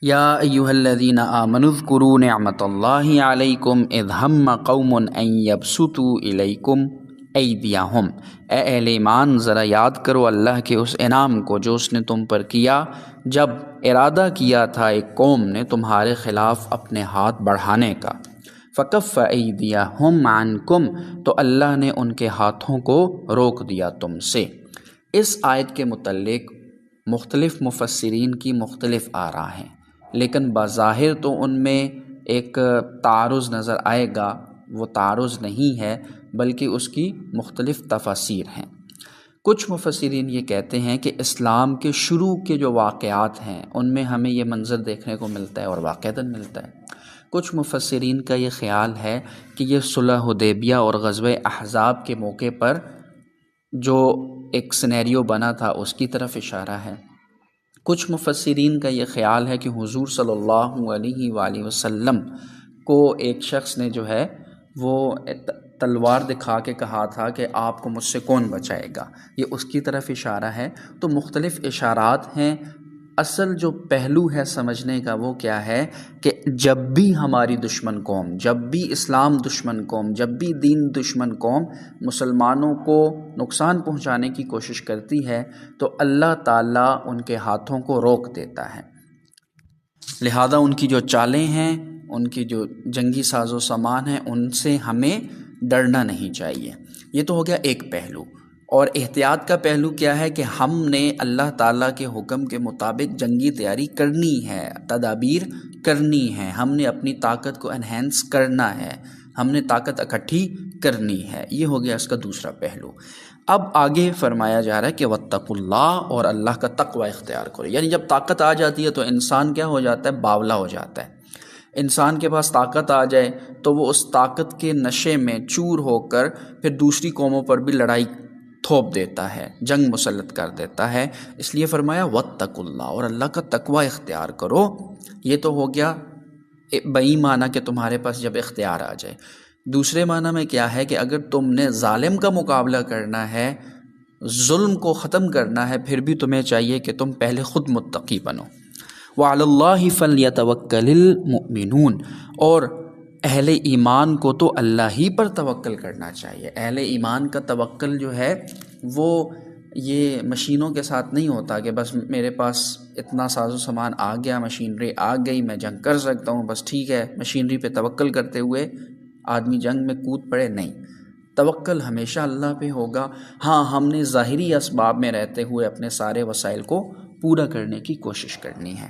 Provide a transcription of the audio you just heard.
یا ایھا الذین آمنوا اذکروا نعمت اللہ علیکم اذ ہم قوم ان یبسطوا الیکم ایدیہم، اے اہل ایمان ذرا یاد کرو اللہ کے اس انعام کو جو اس نے تم پر کیا جب ارادہ کیا تھا ایک قوم نے تمہارے خلاف اپنے ہاتھ بڑھانے کا۔ فکف ایدیہم عنکم، تو اللہ نے ان کے ہاتھوں کو روک دیا تم سے۔ اس آیت کے متعلق مختلف مفسرین کی مختلف آراء ہیں، لیکن بظاہر تو ان میں ایک تعارض نظر آئے گا۔ وہ تعارض نہیں ہے بلکہ اس کی مختلف تفاسیر ہیں۔ کچھ مفسرین یہ کہتے ہیں کہ اسلام کے شروع کے جو واقعات ہیں ان میں ہمیں یہ منظر دیکھنے کو ملتا ہے اور واقعتاً ملتا ہے۔ کچھ مفسرین کا یہ خیال ہے کہ یہ صلح حدیبیہ اور غزوہ احزاب کے موقع پر جو ایک سینیریو بنا تھا اس کی طرف اشارہ ہے۔ کچھ مفسرین کا یہ خیال ہے کہ حضور صلی اللہ علیہ وآلہ وسلم کو ایک شخص نے جو ہے وہ تلوار دکھا کے کہا تھا کہ آپ کو مجھ سے کون بچائے گا، یہ اس کی طرف اشارہ ہے۔ تو مختلف اشارات ہیں۔ اصل جو پہلو ہے سمجھنے کا وہ کیا ہے کہ جب بھی ہماری دشمن قوم، جب بھی اسلام دشمن قوم، جب بھی دین دشمن قوم مسلمانوں کو نقصان پہنچانے کی کوشش کرتی ہے تو اللہ تعالیٰ ان کے ہاتھوں کو روک دیتا ہے۔ لہذا ان کی جو چالیں ہیں، ان کی جو جنگی ساز و سامان ہیں، ان سے ہمیں ڈرنا نہیں چاہیے۔ یہ تو ہو گیا ایک پہلو۔ اور احتیاط کا پہلو کیا ہے کہ ہم نے اللہ تعالیٰ کے حکم کے مطابق جنگی تیاری کرنی ہے، تدابیر کرنی ہے، ہم نے اپنی طاقت کو انہینس کرنا ہے، ہم نے طاقت اکٹھی کرنی ہے۔ یہ ہو گیا اس کا دوسرا پہلو۔ اب آگے فرمایا جا رہا ہے کہ واتقوا اللہ، اور اللہ کا تقوی اختیار کرو۔ یعنی جب طاقت آ جاتی ہے تو انسان کیا ہو جاتا ہے؟ باولا ہو جاتا ہے۔ انسان کے پاس طاقت آ جائے تو وہ اس طاقت کے نشے میں چور ہو کر پھر دوسری قوموں پر بھی لڑائی تھوپ دیتا ہے، جنگ مسلط کر دیتا ہے۔ اس لیے فرمایا واتقوا اللہ، اور اللہ کا تقوی اختیار کرو۔ یہ تو ہو گیا بئی معنی کہ تمہارے پاس جب اختیار آ جائے۔ دوسرے معنی میں کیا ہے کہ اگر تم نے ظالم کا مقابلہ کرنا ہے، ظلم کو ختم کرنا ہے، پھر بھی تمہیں چاہیے کہ تم پہلے خود متقی بنو۔ وعلی اللہ فلیتوکل المؤمنون، اور اہل ایمان کو تو اللہ ہی پر توکل کرنا چاہیے۔ اہل ایمان کا توکل جو ہے وہ یہ مشینوں کے ساتھ نہیں ہوتا کہ بس میرے پاس اتنا ساز و سامان آ گیا، مشینری آ گئی، میں جنگ کر سکتا ہوں، بس ٹھیک ہے، مشینری پہ توکل کرتے ہوئے آدمی جنگ میں کود پڑے۔ نہیں، توکل ہمیشہ اللہ پہ ہوگا۔ ہاں، ہم نے ظاہری اسباب میں رہتے ہوئے اپنے سارے وسائل کو پورا کرنے کی کوشش کرنی ہے۔